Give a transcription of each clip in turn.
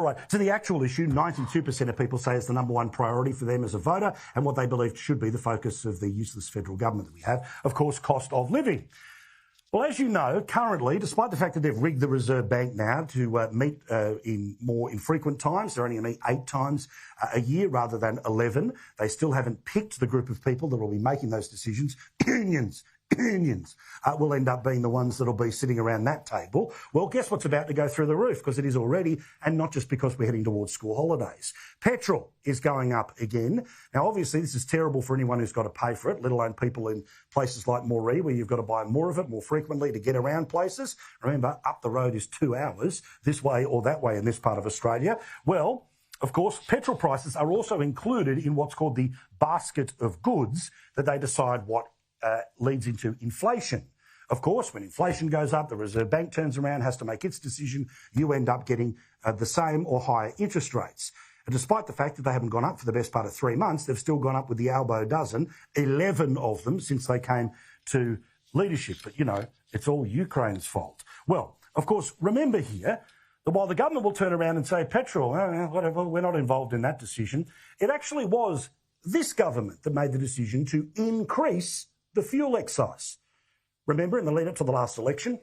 All right, to the actual issue, 92% of people say it's the number one priority for them as a voter and what they believe should be the focus of the useless federal government that we have, of course, cost of living. Well, as you know, currently, despite the fact that they've rigged the Reserve Bank now to meet in more infrequent times, they're only going to meet 8 times a year rather than 11, they still haven't picked the group of people that will be making those decisions. Unions will end up being the ones that will be sitting around that table. Well, guess what's about to go through the roof? Because it is already, and not just because we're heading towards school holidays. Petrol is going up again. Now, obviously, this is terrible for anyone who's got to pay for it, let alone people in places like Moree, where you've got to buy more of it more frequently to get around places. Remember, up the road is 2 hours, this way or that way in this part of Australia. Well, of course, petrol prices are also included in what's called the basket of goods that they decide what leads into inflation. Of course, when inflation goes up, the Reserve Bank turns around, has to make its decision. You end up getting the same or higher interest rates. And despite the fact that they haven't gone up for the best part of 3 months, they've still gone up with the elbow dozen, 11 of them since they came to leadership. But, you know, it's all Ukraine's fault. Well, of course, remember here that while the government will turn around and say, petrol, whatever, we're not involved in that decision, it actually was this government that made the decision to increase the fuel excise. Remember, in the lead-up to the last election,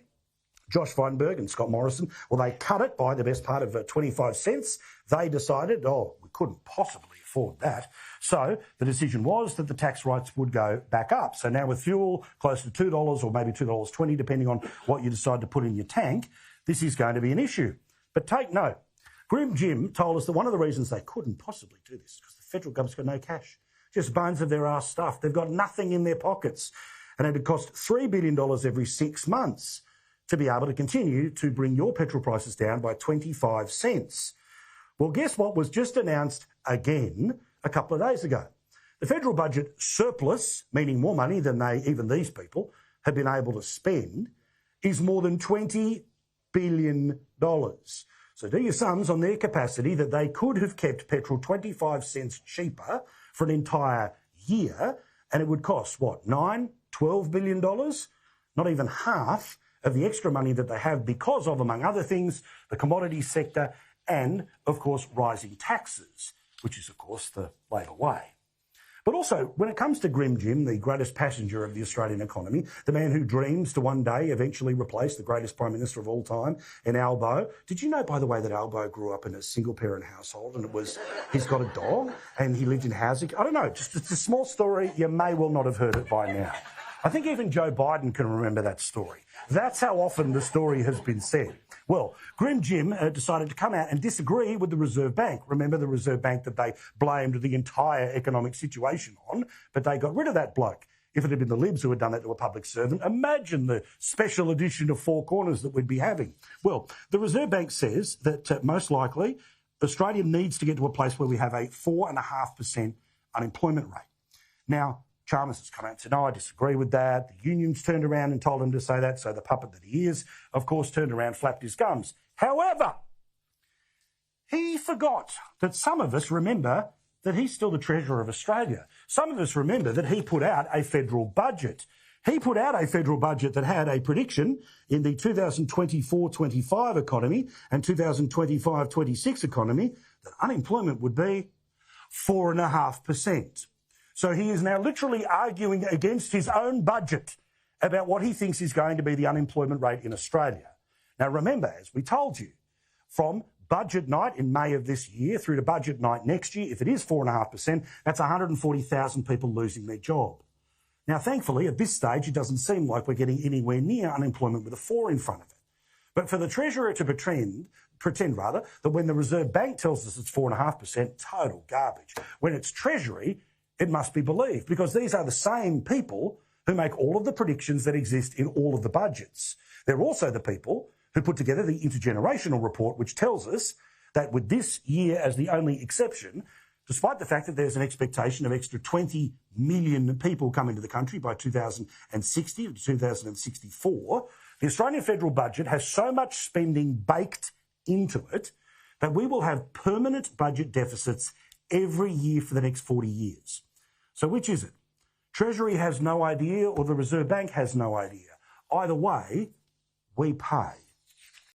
Josh Feinberg and Scott Morrison, well, they cut it by the best part of 25 cents. They decided, we couldn't possibly afford that. So the decision was that the tax rates would go back up. So now with fuel close to $2 or maybe $2.20, depending on what you decide to put in your tank, this is going to be an issue. But take note, Grim Jim told us that one of the reasons they couldn't possibly do this is because the federal government's got no cash. Just bones of their ass stuff. They've got nothing in their pockets. And it would cost $3 billion every 6 months to be able to continue to bring your petrol prices down by 25 cents. Well, guess what was just announced again a couple of days ago? The federal budget surplus, meaning more money than even these people, have been able to spend, is more than $20 billion. So do your sums on their capacity that they could have kept petrol 25 cents cheaper for an entire year, and it would cost, what, $12 billion? Not even half of the extra money that they have because of, among other things, the commodities sector and, of course, rising taxes, which is, of course, the Labor way. But also, when it comes to Grim Jim, the greatest passenger of the Australian economy, the man who dreams to one day eventually replace the greatest Prime Minister of all time in Albo, did you know, by the way, that Albo grew up in a single-parent household and he's got a dog and he lived in housing? I don't know, just it's a small story. You may well not have heard it by now. I think even Joe Biden can remember that story. That's how often the story has been said. Well, Grim Jim decided to come out and disagree with the Reserve Bank. Remember the Reserve Bank that they blamed the entire economic situation on, but they got rid of that bloke. If it had been the Libs who had done that to a public servant, imagine the special edition of Four Corners that we'd be having. Well, the Reserve Bank says that most likely Australia needs to get to a place where we have a 4.5% unemployment rate. Now, Chalmers has come out and said, no, I disagree with that. The unions turned around and told him to say that, so the puppet that he is, of course, turned around, flapped his gums. However, he forgot that some of us remember that he's still the Treasurer of Australia. Some of us remember that he put out a federal budget. He put out a federal budget that had a prediction in the 2024-25 economy and 2025-26 economy that unemployment would be 4.5%. So he is now literally arguing against his own budget about what he thinks is going to be the unemployment rate in Australia. Now, remember, as we told you, from budget night in May of this year through to budget night next year, if it is 4.5%, that's 140,000 people losing their job. Now, thankfully, at this stage, it doesn't seem like we're getting anywhere near unemployment with a 4 in front of it. But for the Treasurer to pretend that when the Reserve Bank tells us it's 4.5%, total garbage. When it's Treasury, it must be believed, because these are the same people who make all of the predictions that exist in all of the budgets. They're also the people who put together the intergenerational report, which tells us that with this year as the only exception, despite the fact that there's an expectation of extra 20 million people coming to the country by 2060 to 2064, the Australian federal budget has so much spending baked into it that we will have permanent budget deficits every year for the next 40 years. So which is it? Treasury has no idea or the Reserve Bank has no idea. Either way, we pay.